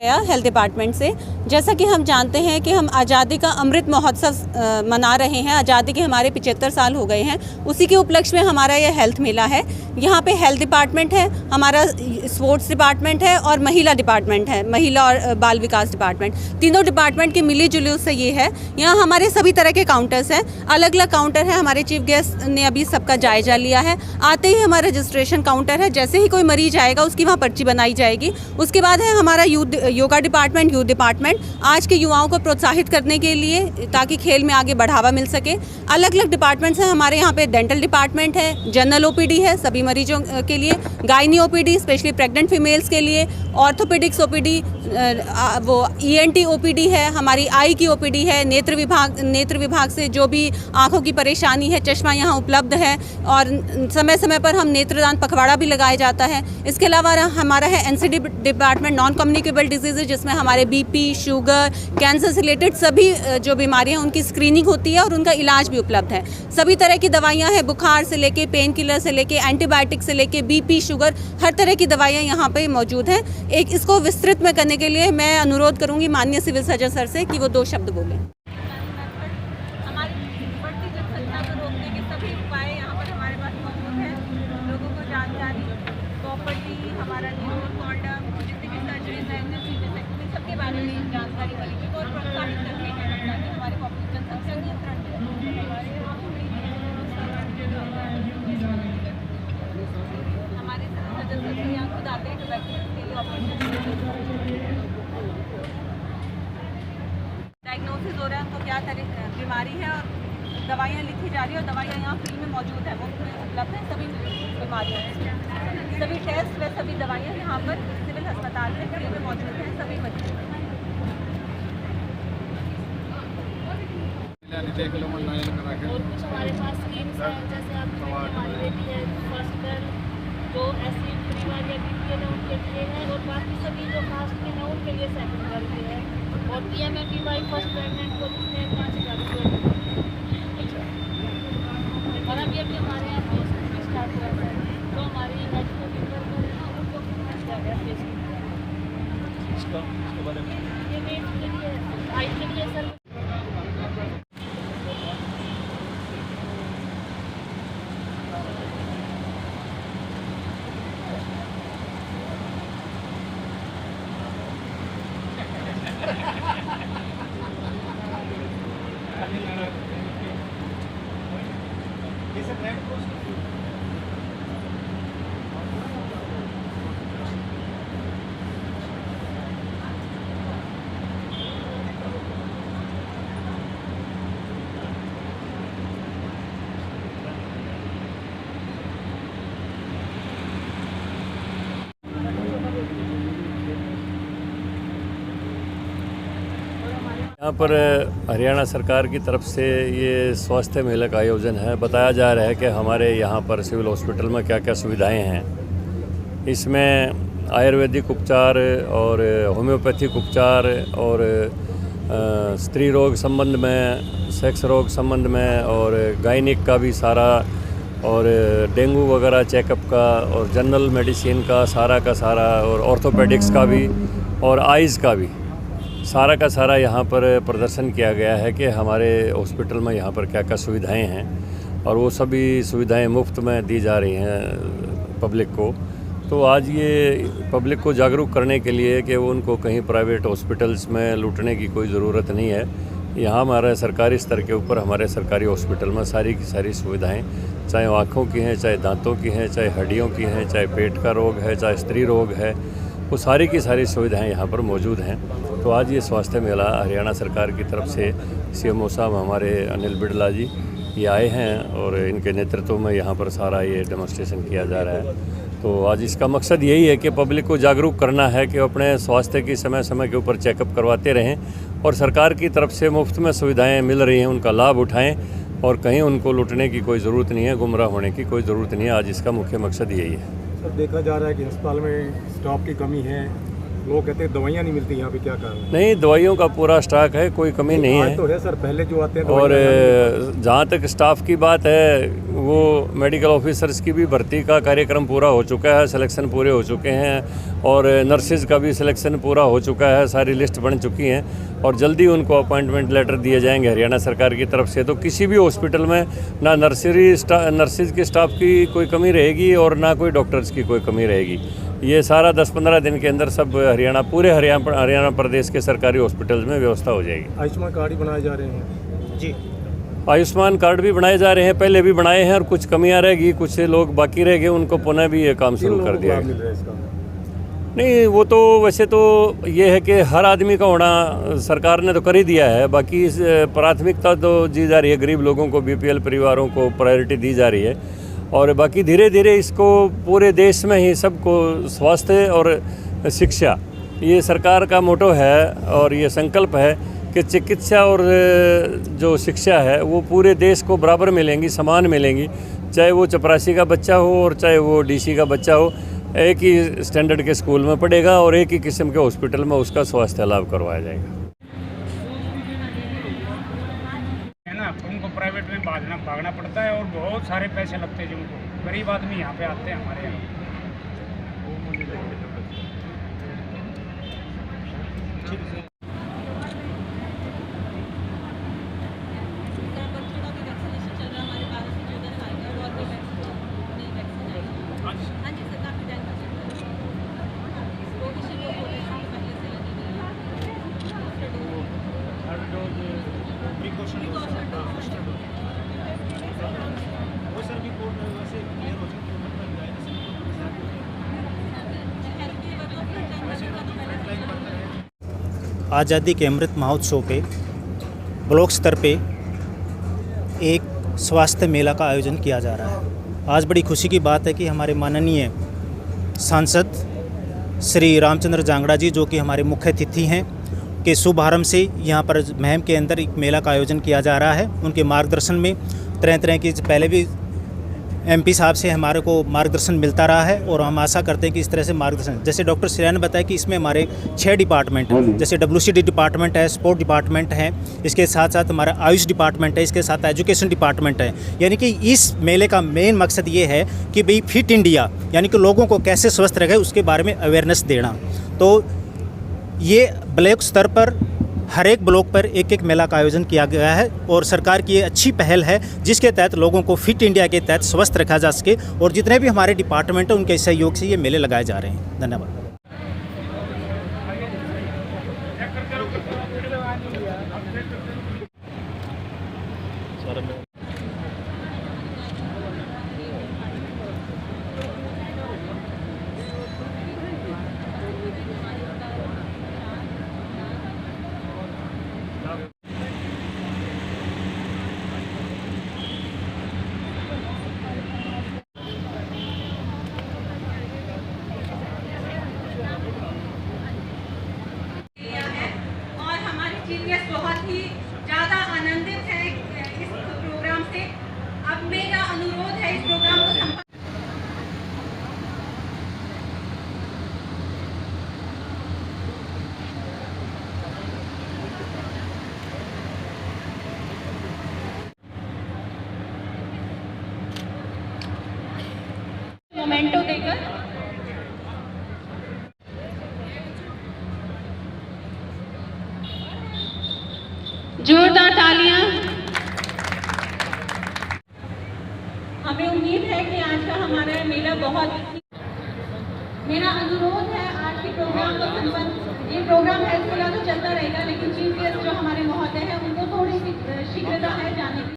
Health department से। जैसा कि हम जानते हैं कि हम आज़ादी का अमृत महोत्सव मना रहे हैं। आज़ादी के हमारे 75 साल हो गए हैं, उसी के उपलक्ष्य में हमारा यह हेल्थ मेला है। यहाँ पे हेल्थ डिपार्टमेंट है, हमारा स्पोर्ट्स डिपार्टमेंट है और महिला डिपार्टमेंट है, महिला और बाल विकास डिपार्टमेंट। तीनों डिपार्टमेंट की मिली जुली से ये है। यहाँ हमारे सभी तरह के काउंटर्स हैं, अलग अलग काउंटर हैं। हमारे चीफ गेस्ट ने अभी सबका जायजा लिया है। आते ही हमारा रजिस्ट्रेशन काउंटर है, जैसे ही कोई मरीज आएगा उसकी वहाँ पर्ची बनाई जाएगी। उसके बाद है हमारा योगा डिपार्टमेंट, यूथ डिपार्टमेंट, आज के युवाओं को प्रोत्साहित करने के लिए ताकि खेल में आगे बढ़ावा मिल सके। अलग अलग डिपार्टमेंट्स हैं हमारे यहाँ पे। डेंटल डिपार्टमेंट है, जनरल ओपीडी है सभी मरीजों के लिए, gynae OPD specially pregnant females के लिए, ऑर्थोपेडिक्स ओपीडी, वो ईएनटी ओपीडी है, हमारी आई की ओपीडी है, नेत्र विभाग से जो भी आँखों की परेशानी है, चश्मा यहाँ उपलब्ध है और समय समय पर हम नेत्रदान पखवाड़ा भी लगाया जाता है। इसके अलावा हमारा है NCD department, non communicable disease, जिसमें हमारे बीपी, शुगर, कैंसर से रिलेटेड सभी जो बीमारियां हैं उनकी स्क्रीनिंग होती है और उनका इलाज भी उपलब्ध है। सभी तरह की दवाइयां हैं, बुखार से लेके पेन किलर से लेके एंटीबायोटिक से लेके बीपी, शुगर, हर तरह की दवाइयां यहाँ पे मौजूद हैं। एक इसको विस्तृत में करने के लिए मैं अनुरोध करूँगी माननीय सिविल सर्जन सर से कि वो 2 शब्द बोलें। हमारा न्यूरो कॉन्डम जितनी भी सर्जरीज हैं सबके बारे में जानकारी मिलेगी और प्रोत्साहित करने के लिए ताकि हमारे पॉपुलेशन जनसंख्या नियंत्रण हमारे सदस्य यहाँ खुद आते हैं ट्यूबरकुलोसिस के लिए ऑपरेशन। डायग्नोसिस हो रहा है उनको क्या बीमारी है और दवाइयाँ लिखी जा रही है और दवाइयाँ यहाँ फ्री में मौजूद है, मुफ्त में उपलब्ध है सभी बीमारियों में। सभी टेस्ट व सभी दवाइयाँ यहाँ पर सिविल अस्पताल में फ्री में मौजूद हैं सभी मरीजों में। और कुछ हमारे पास स्कीम्स हैं, जैसे आपकी हमारी बेटी है फर्स्ट गर्ल जो ऐसी परिवार या बीपीएल है उनके लिए है, और बाकी सभी जो कास्ट के हैं उनके लिए सेकंड गर्ल के है, और PMMBY फर्स्ट प्रेगनेंट को जिसमें 5,000 रुपये। और अभी हमारे यहाँ फेस स्टार्ट हुआ है तो हमारी इसके बारे में ये वेट के लिए आई के लिए सर यहाँ पर हरियाणा सरकार की तरफ से ये स्वास्थ्य मेला का आयोजन है। बताया जा रहा है कि हमारे यहाँ पर सिविल हॉस्पिटल में क्या क्या सुविधाएं हैं। इसमें आयुर्वेदिक उपचार और होम्योपैथिक उपचार और स्त्री रोग संबंध में, सेक्स रोग संबंध में और गायनिक का भी सारा और डेंगू वगैरह चेकअप का और जनरल मेडिसिन का सारा और ऑर्थोपेडिक्स का भी और आइज़ का भी सारा का सारा यहाँ पर प्रदर्शन किया गया है कि हमारे हॉस्पिटल में यहाँ पर क्या क्या सुविधाएं हैं, और वो सभी सुविधाएं मुफ्त में दी जा रही हैं पब्लिक को। तो आज ये पब्लिक को जागरूक करने के लिए कि वो उनको कहीं प्राइवेट हॉस्पिटल्स में लूटने की कोई ज़रूरत नहीं है। यहाँ हमारे सरकारी स्तर के ऊपर हमारे सरकारी हॉस्पिटल में सारी की सारी सुविधाएँ, चाहे आँखों की हैं, चाहे दांतों की हैं, चाहे हड्डियों की हैं, चाहे पेट का रोग है, चाहे स्त्री रोग है, वो सारी की सारी सुविधाएं यहाँ पर मौजूद हैं। तो आज ये स्वास्थ्य मेला हरियाणा सरकार की तरफ से CMO साहब हमारे अनिल बिड़ला जी ये आए हैं और इनके नेतृत्व में यहाँ पर सारा ये डेमोन्स्ट्रेशन किया जा रहा है। तो आज इसका मकसद यही है कि पब्लिक को जागरूक करना है कि अपने स्वास्थ्य की समय समय के ऊपर चेकअप करवाते रहें और सरकार की तरफ से मुफ्त में सुविधाएँ मिल रही हैं उनका लाभ उठाएँ और कहीं उनको लूटने की कोई ज़रूरत नहीं है, गुमराह होने की कोई ज़रूरत नहीं है। आज इसका मुख्य मकसद यही है। सर, देखा जा रहा है कि अस्पताल में स्टाफ की कमी है, लोग कहते हैं दवाइयाँ नहीं मिलती यहाँ पे, क्या कारण है? नहीं, दवाइयों का पूरा स्टॉक है, कोई कमी नहीं आज है। तो है सर, पहले जो आते हैं और दवाइयाँ जहाँ तक स्टाफ की बात है, वो मेडिकल ऑफिसर्स की भी भर्ती का कार्यक्रम पूरा हो चुका है, सिलेक्शन पूरे हो चुके हैं, और नर्सिस का भी सिलेक्शन पूरा हो चुका है, सारी लिस्ट बन चुकी हैं, और जल्दी उनको अपॉइंटमेंट लेटर दिए जाएंगे हरियाणा सरकार की तरफ से। तो किसी भी हॉस्पिटल में ना नर्सिस के स्टाफ की कोई कमी रहेगी और ना कोई डॉक्टर्स की कोई कमी रहेगी। ये सारा 10-15 दिन के अंदर सब पूरे हरियाणा प्रदेश के सरकारी हॉस्पिटल्स में व्यवस्था हो जाएगी। आयुष्मान कार्ड ही बनाए जा रहे हैं जी। आयुष्मान कार्ड भी बनाए जा रहे हैं, पहले भी बनाए हैं, और कुछ कमियां रहेगी, कुछ लोग बाकी रह गए, उनको पुनः भी ये काम शुरू कर दिया मिल रहा है इसका? नहीं, वो तो वैसे तो ये है कि हर आदमी का होना सरकार ने तो कर ही दिया है। बाकी प्राथमिकता तो दी जा रही है, गरीब लोगों को, बीपीएल परिवारों को प्रायोरिटी दी जा रही है, और बाकी धीरे धीरे इसको पूरे देश में ही सबको स्वास्थ्य और शिक्षा, ये सरकार का मोटो है और ये संकल्प है कि चिकित्सा और जो शिक्षा है वो पूरे देश को बराबर मिलेंगी, समान मिलेंगी, चाहे वो चपरासी का बच्चा हो और चाहे वो डीसी का बच्चा हो, एक ही स्टैंडर्ड के स्कूल में पढ़ेगा और एक ही किस्म के हॉस्पिटल में उसका स्वास्थ्य लाभ करवाया जाएगा। है ना, उनको प्राइवेट में भागना पड़ता है और बहुत सारे पैसे लगते हैं, जिनको गरीब आदमी यहाँ पे आते हैं हमारे यहाँ। आज़ादी के अमृत महोत्सव पे ब्लॉक स्तर पे एक स्वास्थ्य मेला का आयोजन किया जा रहा है। आज बड़ी खुशी की बात है कि हमारे माननीय सांसद श्री रामचंद्र जांगड़ा जी, जो कि हमारे मुख्य अतिथि हैं, के शुभारंभ से यहाँ पर महम के अंदर एक मेला का आयोजन किया जा रहा है। उनके मार्गदर्शन में तरह तरह की, पहले भी एमपी साहब से हमारे को मार्गदर्शन मिलता रहा है, और हम आशा करते हैं कि इस तरह से मार्गदर्शन, जैसे डॉक्टर श्रेया ने बताया कि इसमें हमारे 6 डिपार्टमेंट हैं, जैसे WCD डिपार्टमेंट है, स्पोर्ट डिपार्टमेंट है, इसके साथ साथ हमारा आयुष डिपार्टमेंट है, इसके साथ एजुकेशन डिपार्टमेंट है। यानी कि इस मेले का मेन मकसद ये है कि भाई फिट इंडिया, यानी कि लोगों को कैसे स्वस्थ रखे उसके बारे में अवेयरनेस देना। तो ये ब्लॉक स्तर पर हर एक ब्लॉक पर एक एक मेला का आयोजन किया गया है, और सरकार की ये अच्छी पहल है जिसके तहत लोगों को फिट इंडिया के तहत स्वस्थ रखा जा सके, और जितने भी हमारे डिपार्टमेंट हैं उनके सहयोग से ये मेले लगाए जा रहे हैं। धन्यवाद। चीफ गेस्ट बहुत ही ज़्यादा आनंदित है इस प्रोग्राम से। अब मेरा अनुरोध है इस प्रोग्राम को मोमेंटो देकर जोरदार तालियां। हमें उम्मीद है कि आज का हमारा मेला बहुत, मेरा अनुरोध है आज के प्रोग्राम को ये प्रोग्राम हेल्थ मेला तो चलता रहेगा, लेकिन चीफ